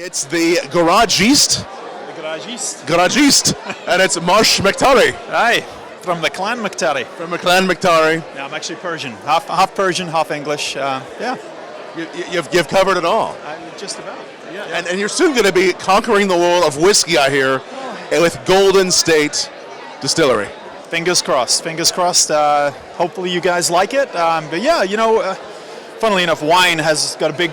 It's the Garagiste. The Garagiste. Garagiste. And it's Marsh Mokhtari. Aye, from the clan Mokhtari. From the clan Mokhtari. Yeah, I'm actually Persian. Half Persian, half English. Yeah. You've covered it all. Just about. Yeah. And you're soon going to be conquering the world of whiskey, I hear, with Golden State Distillery. Fingers crossed. Fingers crossed. Hopefully you guys like it. But yeah, funnily enough, wine has got a big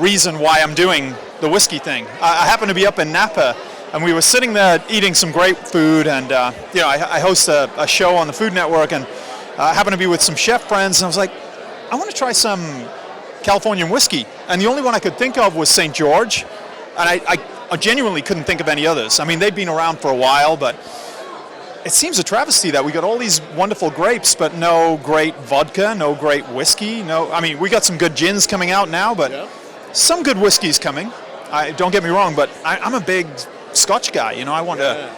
reason why I'm doing the whiskey thing. I happen to be up in Napa, and we were sitting there eating some great food, and I host a show on the Food Network, and I happened to be with some chef friends, and I was like, I want to try some Californian whiskey, and the only one I could think of was St. George, and I genuinely couldn't think of any others. I mean, they've been around for a while, but it seems a travesty that we got all these wonderful grapes, but no great vodka, no great whiskey. We got some good gins coming out now, but some good whiskey's coming. Don't get me wrong, but I'm a big Scotch guy. I want to,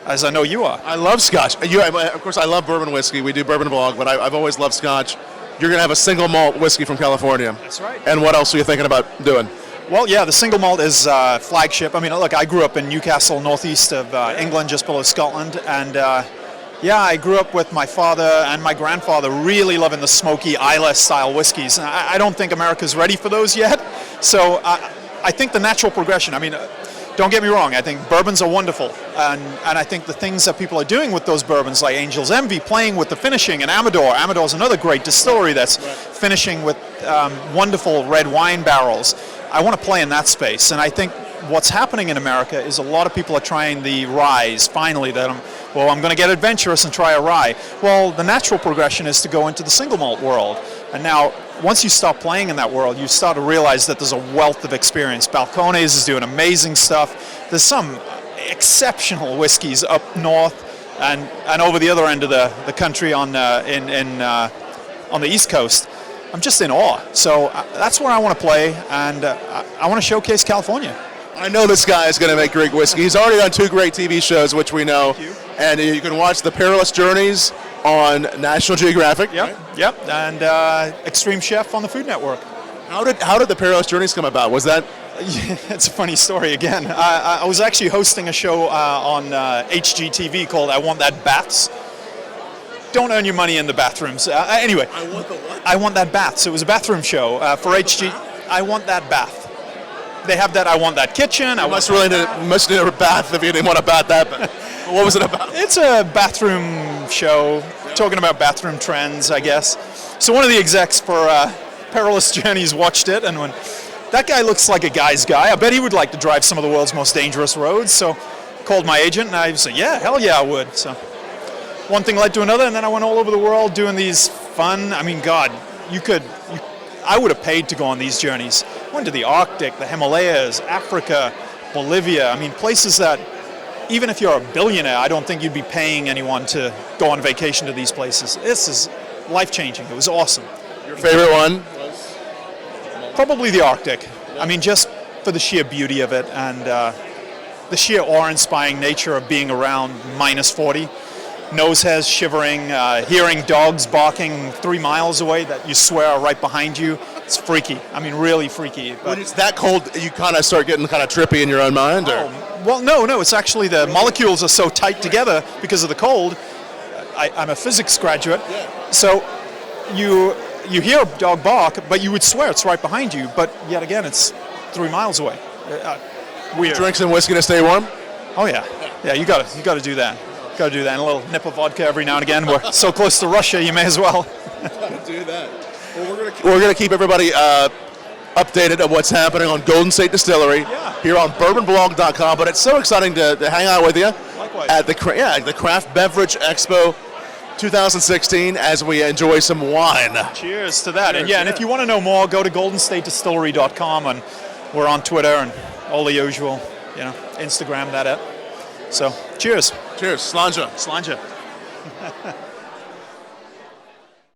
as I know you are. I love Scotch. Of course, I love bourbon whiskey. We do Bourbon Blog, but I've always loved Scotch. You're going to have a single malt whiskey from California. That's right. And what else are you thinking about doing? Well, yeah, the single malt is flagship. I mean, look, I grew up in Newcastle, northeast of England, just below Scotland, and I grew up with my father and my grandfather really loving the smoky Islay-style whiskeys. And I don't think America's ready for those yet. So I think the natural progression, don't get me wrong, I think bourbons are wonderful. And I think the things that people are doing with those bourbons, like Angel's Envy, playing with the finishing, and Amador's another great distillery that's finishing with wonderful red wine barrels. I want to play in that space. And I think what's happening in America is a lot of people are trying the ryes, finally, I'm going to get adventurous and try a rye. Well, the natural progression is to go into the single malt world. And now, once you start playing in that world, you start to realize that there's a wealth of experience. Balcones is doing amazing stuff. There's some exceptional whiskeys up north and over the other end of the country on the East Coast. I'm just in awe. So that's where I want to play, and I want to showcase California. I know this guy is going to make great whiskey. He's already done 2 great TV shows, which we know. Thank you. And you can watch the Perilous Journeys on National Geographic. Yep. And Extreme Chef on the Food Network. How did the Perilous Journeys come about? Was that? It's a funny story again. I was actually hosting a show on HGTV called I Want That Baths. Don't earn your money in the bathrooms. Anyway. I want the what? I Want That Baths. It was a bathroom show for HG. I Want That Bath. They have that I Want That Kitchen. I must need a bath if you didn't want to bath that. But what was it about? It's a bathroom show talking about bathroom trends, I guess. So one of the execs for Perilous Journeys watched it, and when that guy looks like a guy's guy, I bet he would like to drive some of the world's most dangerous roads. So called my agent, and I said, yeah, hell yeah, I would. So one thing led to another, and then I went all over the world doing these fun, I would have paid to go on these journeys. Went to the Arctic, the Himalayas, Africa, Bolivia. Places that, even if you're a billionaire, I don't think you'd be paying anyone to go on vacation to these places. This is life-changing. It was awesome. Your favorite one? Probably the Arctic. Just for the sheer beauty of it and the sheer awe-inspiring nature of being around minus 40. Nose hairs shivering, hearing dogs barking 3 miles away that you swear are right behind you. It's freaky. Really freaky. But when it's that cold, you kind of start getting kind of trippy in your own mind? Or? Well, no. It's actually the molecules are so tight together because of the cold. I'm a physics graduate. So you hear a dog bark, but you would swear it's right behind you. But yet again, it's 3 miles away. Weird. Drink some whiskey to stay warm? Oh, yeah. Yeah, you got to do that. Got to do that. And a little nip of vodka every now and again. We're so close to Russia, you may as well. Got to do that. Well, we're going to keep everybody updated on what's happening on Golden State Distillery here on bourbonblog.com. But it's so exciting to hang out with you. Likewise. At the Craft Beverage Expo 2016 as we enjoy some wine. Cheers to that. And if you want to know more, go to goldenstatedistillery.com, and we're on Twitter and all the usual, Instagram, that it. So, cheers. Cheers. Slanja. Slanja.